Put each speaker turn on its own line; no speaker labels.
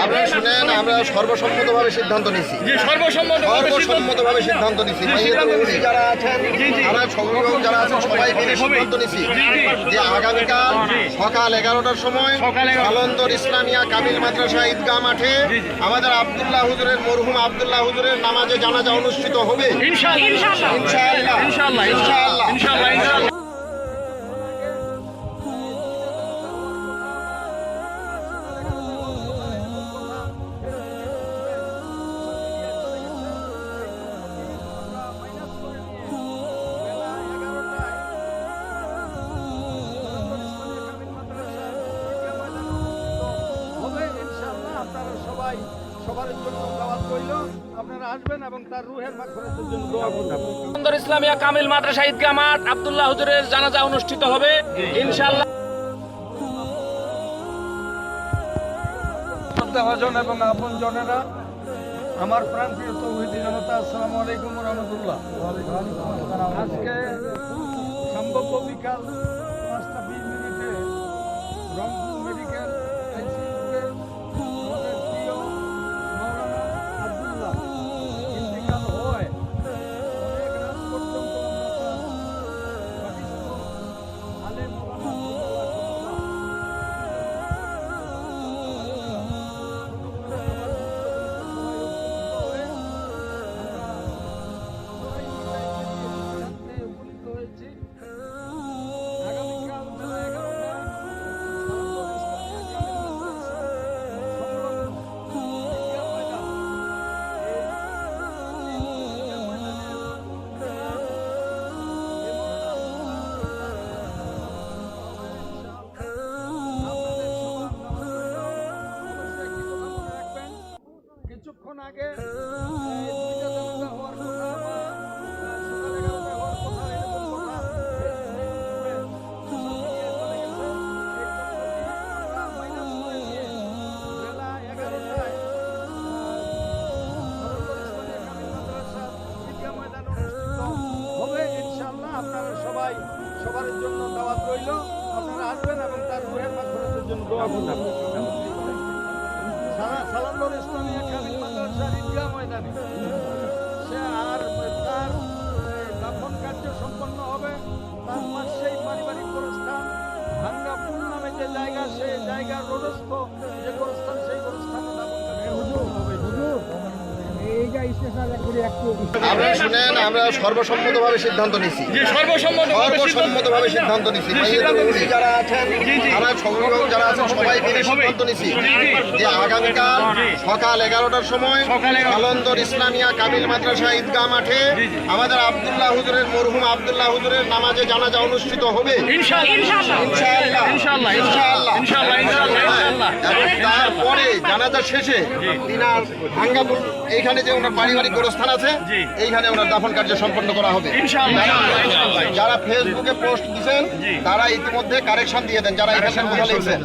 আপনারা শুনেন, আমরা সর্বসম্মতভাবে সিদ্ধান্ত নিছি। সর্বসম্মতভাবে সিদ্ধান্ত নিছি। যারা আছেন, আমরা অভিভাবক যারা আছেন সবাই মিলে সিদ্ধান্ত নিছি যে আগামীকাল সকাল 11টার সময় আলন্দর ইসলামিয়া কামিল মাদ্রাসা ঈদগাহ মাঠে আমাদের আব্দুল্লাহ হুজুরের, মরহুম আব্দুল্লাহ হুজুরের নামাজে জানাজা অনুষ্ঠিত হবে ইনশাআল্লাহ।
সবার জন্য দাওয়াত রইল, আপনারা আসবেন এবং তার রুহের মাগফিরাতের জন্য দোয়া করবেন।
আলন্দর ইসলামিয়া কামিল মাদ্রাসা ঈদগাহ মাঠ আব্দুল্লাহ হুজুরের জানাজা অনুষ্ঠিত হবে ইনশাআল্লাহ।
শ্রদ্ধাভাজন এবং আপন জনেরা, আমার প্রাণপ্রিয় তৌহিদি জনতা, আসসালামু আলাইকুম ওয়া রাহমাতুল্লাহ। আজকে সম্ভাব্য বিকাল 5টা 20 মিনিটে রংপুর মেডিকেল আইসিইউতে আমাদের প্রিয় মাওলানা আব্দুল্লাহ ইন্তেকাল হয়। অনেক রাত পর্যন্ত আলেম ওলামা কিছুক্ষণ আগে দুইটা জানাজা হওয়ার কথা বা সকাল 11টায় হওয়ার কথা, এরকম কথা মাইনাস করে দিয়ে বেলা 11টায় মাদ্রাসা ঈদগাহ ময়দান অনুষ্ঠিত হবে ইনশাআল্লাহ। আপনারা সবাই সবার জন্য দাওয়াত রইল, আপনারা আসবেন এবং তার রুহের মাগফিরাতের জন্য দোয়া করবেন। সালান্দর ইসলামিয়া কামিল মাদ্রাসার ঈদগাহ ময়দানে সে আর তার দাফন কার্য সম্পন্ন হবে। তার পাশেই পারিবারিক গোরস্থান ভাঙ্গা পুল নামে যে জায়গা, সেই জায়গার রোডস্থ যে গোরস্থান, সেই গোরস্থানে দাফন কার্য হবে।
আপনারা শুনেন, আমরা সর্বসম্মতভাবে সিদ্ধান্ত নিছি। সর্বসম্মতভাবে সিদ্ধান্ত নিছি। যারা আছেন, আমরা অভিভাবক যারা আছেন সবাই মিলে সিদ্ধান্ত নিছি যে আগামীকাল সকাল 11টার সময় আলন্দর ইসলামিয়া কামিল মাদ্রাসা ঈদগাহ মাঠে আমাদের আব্দুল্লাহ হুজুরের, মরহুম আব্দুল্লাহ হুজুরের নামাজে জানাজা অনুষ্ঠিত হবে ইনশাআল্লাহ। তারপরে জানাজা শেষে তিনার ভাঙ্গাপুর এইখানে যে ওনার পারিবারিক গোরস্থান আছে, এইখানে ওনার দাফন কার্য সম্পন্ন করা হবে। যারা ফেসবুকে পোস্ট দিচ্ছেন তারা ইতিমধ্যে কারেকশন দিয়ে দেন, যারা এখানে কথা লিখছেন।